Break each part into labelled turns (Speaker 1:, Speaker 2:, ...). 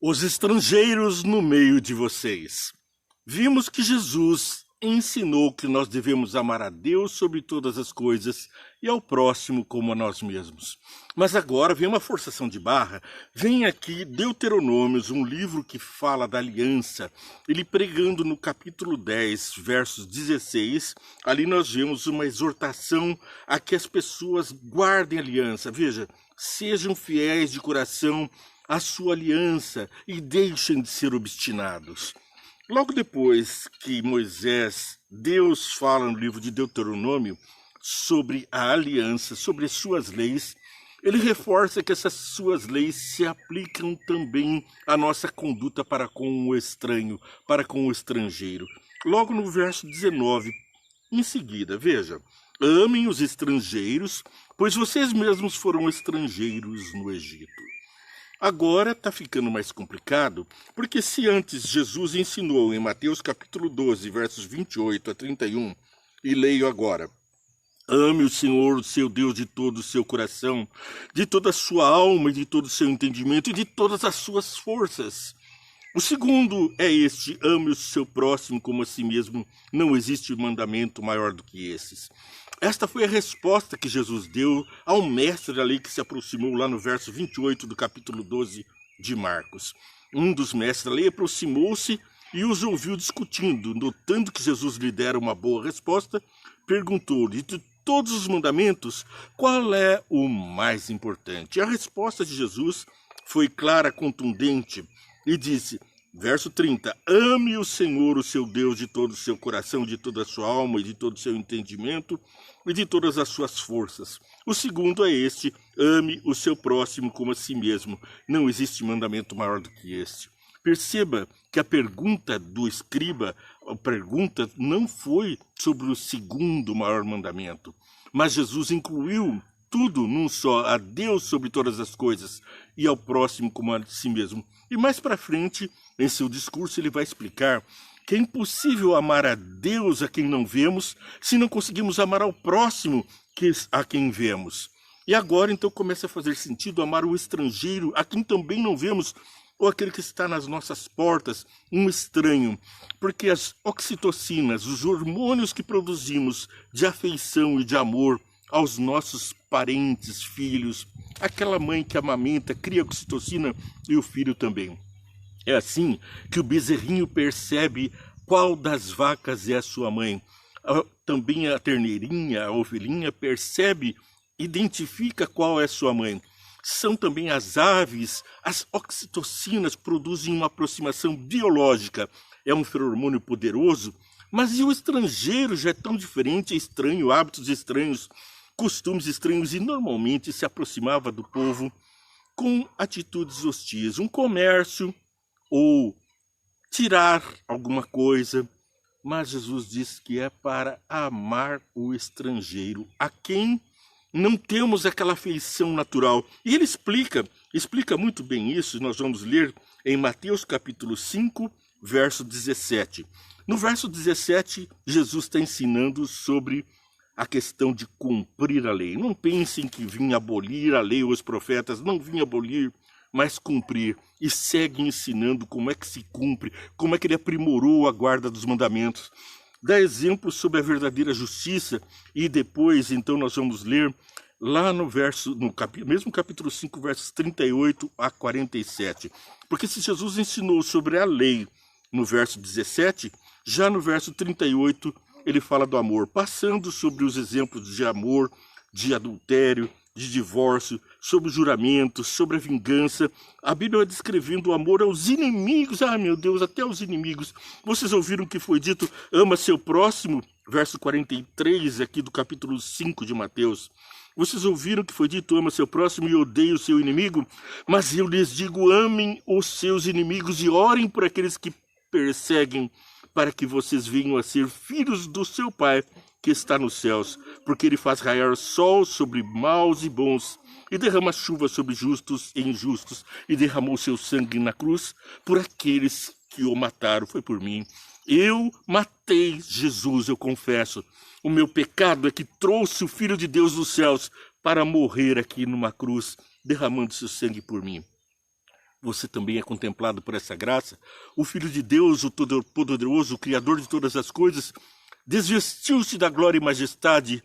Speaker 1: Os estrangeiros no meio de vocês. Vimos que Jesus ensinou que nós devemos amar a Deus sobre todas as coisas e ao próximo como a nós mesmos. Mas agora vem uma forçação de barra. Vem aqui Deuteronômios, um livro que fala da aliança. Ele pregando no capítulo 10, versos 16, ali nós vemos uma exortação a que as pessoas guardem a aliança. Veja, sejam fiéis de coração à sua aliança e deixem de ser obstinados. Logo depois que Deus fala no livro de Deuteronômio sobre a aliança, sobre as suas leis, ele reforça que essas suas leis se aplicam também à nossa conduta para com o estranho, para com o estrangeiro. Logo no verso 19, em seguida, veja, amem os estrangeiros, pois vocês mesmos foram estrangeiros no Egito. Agora está ficando mais complicado, porque se antes Jesus ensinou em Mateus capítulo 12, versos 28 a 31, e leio agora: ame o Senhor, o seu Deus, de todo o seu coração, de toda a sua alma, e de todo o seu entendimento, e de todas as suas forças. O segundo é este: ame o seu próximo como a si mesmo. Não existe mandamento maior do que esses. Esta foi a resposta que Jesus deu ao mestre da lei que se aproximou lá no verso 28 do capítulo 12 de Marcos. Um dos mestres da lei aproximou-se e os ouviu discutindo. Notando que Jesus lhe dera uma boa resposta, perguntou-lhe: de todos os mandamentos, qual é o mais importante? A resposta de Jesus foi clara, contundente, e disse, verso 30, ame o Senhor, o seu Deus, de todo o seu coração, de toda a sua alma, e de todo o seu entendimento, e de todas as suas forças. O segundo é este: ame o seu próximo como a si mesmo. Não existe mandamento maior do que este. Perceba que a pergunta do escriba, a pergunta não foi sobre o segundo maior mandamento, mas Jesus incluiu tudo num só: a Deus sobre todas as coisas e ao próximo como a si mesmo. E mais para frente, em seu discurso, ele vai explicar que é impossível amar a Deus a quem não vemos se não conseguimos amar ao próximo a quem vemos. E agora, então, começa a fazer sentido amar o estrangeiro a quem também não vemos, ou aquele que está nas nossas portas, um estranho, porque as oxitocinas, os hormônios que produzimos de afeição e de amor aos nossos parentes, filhos, aquela mãe que amamenta, cria oxitocina e o filho também. É assim que o bezerrinho percebe qual das vacas é a sua mãe. Também a terneirinha, a ovelhinha percebe, identifica qual é sua mãe. São também as aves, as oxitocinas produzem uma aproximação biológica. É um feromônio poderoso, mas e o estrangeiro já é tão diferente, é estranho, hábitos estranhos, costumes estranhos, e normalmente se aproximava do povo com atitudes hostis, um comércio ou tirar alguma coisa. Mas Jesus diz que é para amar o estrangeiro, a quem não temos aquela afeição natural. E ele explica muito bem isso. Nós vamos ler em Mateus capítulo 5, verso 17. No verso 17, Jesus está ensinando sobre a questão de cumprir a lei. Não pensem que vinha abolir a lei ou os profetas, não vinha abolir, mas cumprir. E segue ensinando como é que se cumpre, como é que ele aprimorou a guarda dos mandamentos. Dá exemplos sobre a verdadeira justiça, e depois, então, nós vamos ler lá no mesmo capítulo 5, versos 38 a 47. Porque se Jesus ensinou sobre a lei no verso 17, já no verso 38 ele fala do amor, passando sobre os exemplos de amor, de adultério, de divórcio, sobre o juramento, sobre a vingança. A Bíblia vai descrevendo o amor aos inimigos. Ah, meu Deus, até aos inimigos. Vocês ouviram que foi dito: ama seu próximo, verso 43 aqui do capítulo 5 de Mateus. Vocês ouviram que foi dito: ama seu próximo e odeie o seu inimigo? Mas eu lhes digo: amem os seus inimigos e orem por aqueles que perseguem, para que vocês venham a ser filhos do seu Pai que está nos céus, porque ele faz raiar sol sobre maus e bons, e derrama chuva sobre justos e injustos, e derramou seu sangue na cruz por aqueles que o mataram. Foi por mim. Eu matei Jesus, eu confesso. O meu pecado é que trouxe o Filho de Deus dos céus para morrer aqui numa cruz, derramando seu sangue por mim. você também é contemplado por essa graça. O Filho de Deus, o Todo-Poderoso, o Criador de todas as coisas, desvestiu-se da glória e majestade,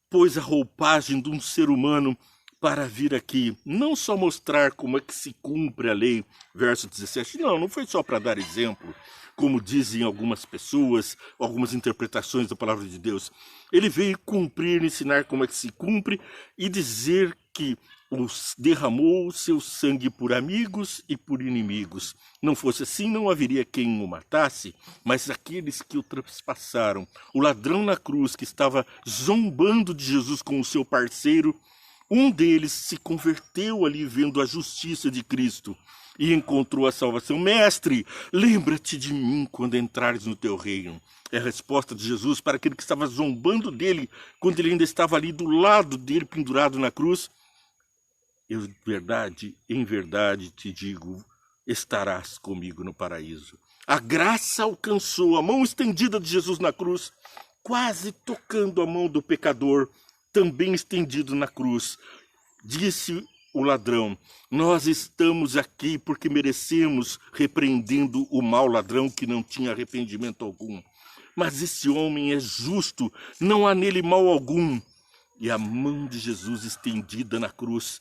Speaker 1: pôs a roupagem de um ser humano para vir aqui, não só mostrar como é que se cumpre a lei, verso 17, não foi só para dar exemplo, como dizem algumas pessoas, algumas interpretações da palavra de Deus. Ele veio cumprir, ensinar como é que se cumpre e dizer que derramou o seu sangue por amigos e por inimigos. Não fosse assim, não haveria quem o matasse, mas aqueles que o trespassaram. O ladrão na cruz que estava zombando de Jesus com o seu parceiro, um deles se converteu ali vendo a justiça de Cristo e encontrou a salvação. Mestre, lembra-te de mim quando entrares no teu reino. É a resposta de Jesus para aquele que estava zombando dele quando ele ainda estava ali do lado dele pendurado na cruz. Eu, em verdade te digo, estarás comigo no paraíso. A graça alcançou a mão estendida de Jesus na cruz, quase tocando a mão do pecador, também estendido na cruz. Disse o ladrão, nós estamos aqui porque merecemos, repreendendo o mau ladrão que não tinha arrependimento algum. Mas esse homem é justo, não há nele mal algum. E a mão de Jesus estendida na cruz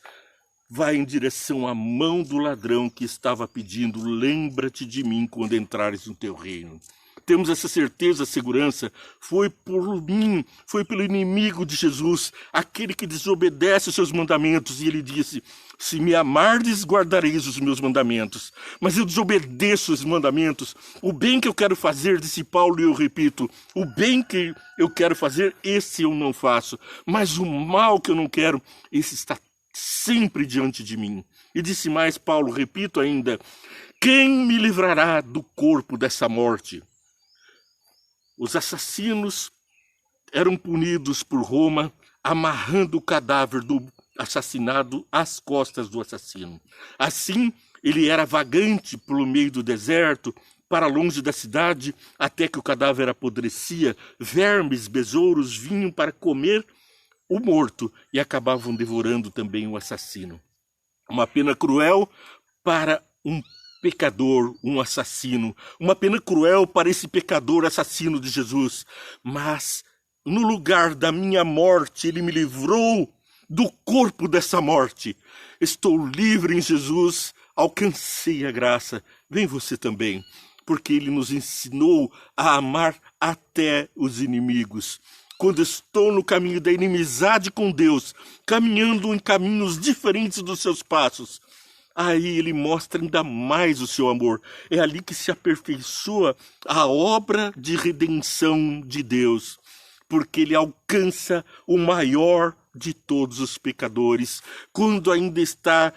Speaker 1: vai em direção à mão do ladrão que estava pedindo, lembra-te de mim quando entrares no teu reino. Temos essa certeza, segurança, foi por mim, foi pelo inimigo de Jesus, aquele que desobedece os seus mandamentos. E ele disse, se me amardes, guardareis os meus mandamentos. Mas eu desobedeço os mandamentos. O bem que eu quero fazer, disse Paulo, e eu repito, o bem que eu quero fazer, esse eu não faço. Mas o mal que eu não quero, esse está sempre diante de mim. E disse mais Paulo, repito ainda, quem me livrará do corpo dessa morte? Os assassinos eram punidos por Roma, amarrando o cadáver do assassinado às costas do assassino. Assim, ele era vagante pelo meio do deserto, para longe da cidade, até que o cadáver apodrecia. Vermes, besouros vinham para comer o morto e acabavam devorando também o assassino. Uma pena cruel para um pecador, um assassino. Uma pena cruel para esse pecador assassino de Jesus. Mas no lugar da minha morte, ele me livrou do corpo dessa morte. Estou livre em Jesus, alcancei a graça. Vem você também, porque ele nos ensinou a amar até os inimigos. Quando estou no caminho da inimizade com Deus, caminhando em caminhos diferentes dos seus passos, aí ele mostra ainda mais o seu amor. É ali que se aperfeiçoa a obra de redenção de Deus, porque ele alcança o maior de todos os pecadores, quando ainda está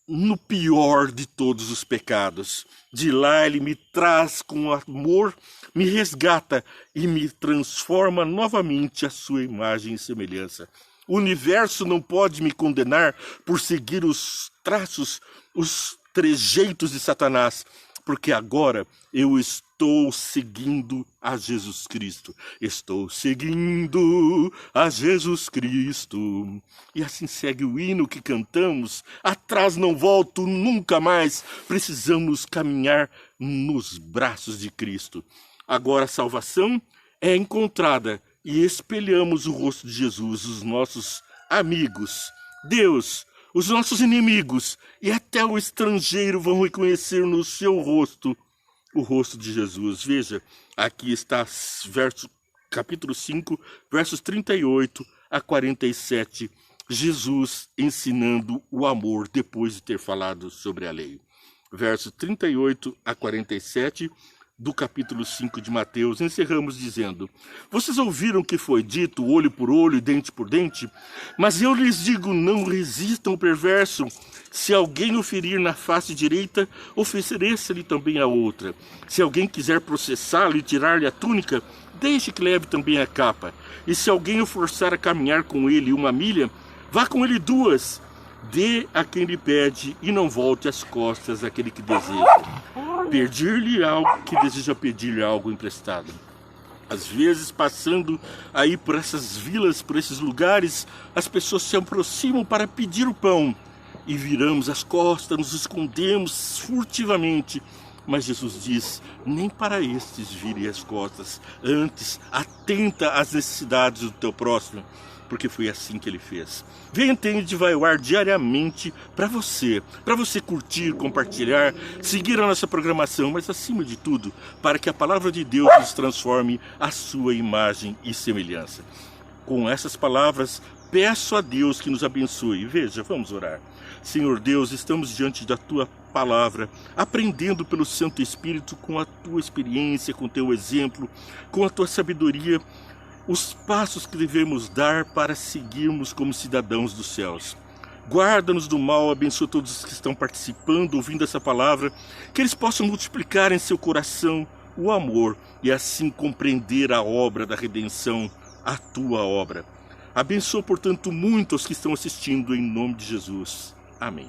Speaker 1: no pior de todos os pecados. De lá ele me traz com amor, me resgata e me transforma novamente à sua imagem e semelhança. O universo não pode me condenar por seguir os traços, os trejeitos de Satanás, porque agora eu estou seguindo a Jesus Cristo. Estou seguindo a Jesus Cristo. E assim segue o hino que cantamos. Atrás não volto nunca mais. Precisamos caminhar nos braços de Cristo. Agora a salvação é encontrada e espelhamos o rosto de Jesus, os nossos amigos, Deus, os nossos inimigos e até o estrangeiro vão reconhecer no seu rosto o rosto de Jesus. Veja, aqui está capítulo 5, versos 38 a 47, Jesus ensinando o amor depois de ter falado sobre a lei. Versos 38 a 47 do capítulo 5 de Mateus, encerramos dizendo, vocês ouviram que foi dito olho por olho e dente por dente? Mas eu lhes digo, não resistam ao perverso. Se alguém o ferir na face direita, ofereça-lhe também a outra. Se alguém quiser processá-lo e tirar-lhe a túnica, deixe que leve também a capa. E se alguém o forçar a caminhar com ele 1 milha, vá com ele 2. Dê a quem lhe pede e não volte as costas àquele que deseja. Pedir-lhe algo que deseja pedir-lhe algo emprestado. Às vezes, passando aí por essas vilas, por esses lugares, as pessoas se aproximam para pedir o pão. e viramos as costas, nos escondemos furtivamente. Mas Jesus diz, nem para estes vire as costas, antes atenta às necessidades do teu próximo, porque foi assim que ele fez. Vem Entende vai ao ar diariamente para você curtir, compartilhar, seguir a nossa programação, mas acima de tudo, para que a palavra de Deus nos transforme à sua imagem e semelhança. Com essas palavras, peço a Deus que nos abençoe. Veja, vamos orar. Senhor Deus, estamos diante da Tua palavra, aprendendo pelo Santo Espírito, com a Tua experiência, com o Teu exemplo, com a Tua sabedoria, os passos que devemos dar para seguirmos como cidadãos dos céus. Guarda-nos do mal, abençoa todos os que estão participando, ouvindo essa palavra, que eles possam multiplicar em seu coração o amor e assim compreender a obra da redenção, a Tua obra. Abençoa, portanto, muito os que estão assistindo, em nome de Jesus. Amém.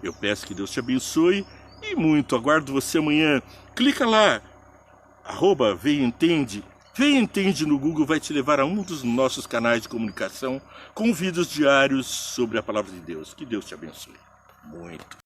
Speaker 1: Eu peço que Deus te abençoe e muito. Aguardo você amanhã. Clica lá, @Vem Entende. Vem Entende no Google vai te levar a um dos nossos canais de comunicação com vídeos diários sobre a palavra de Deus. Que Deus te abençoe. Muito.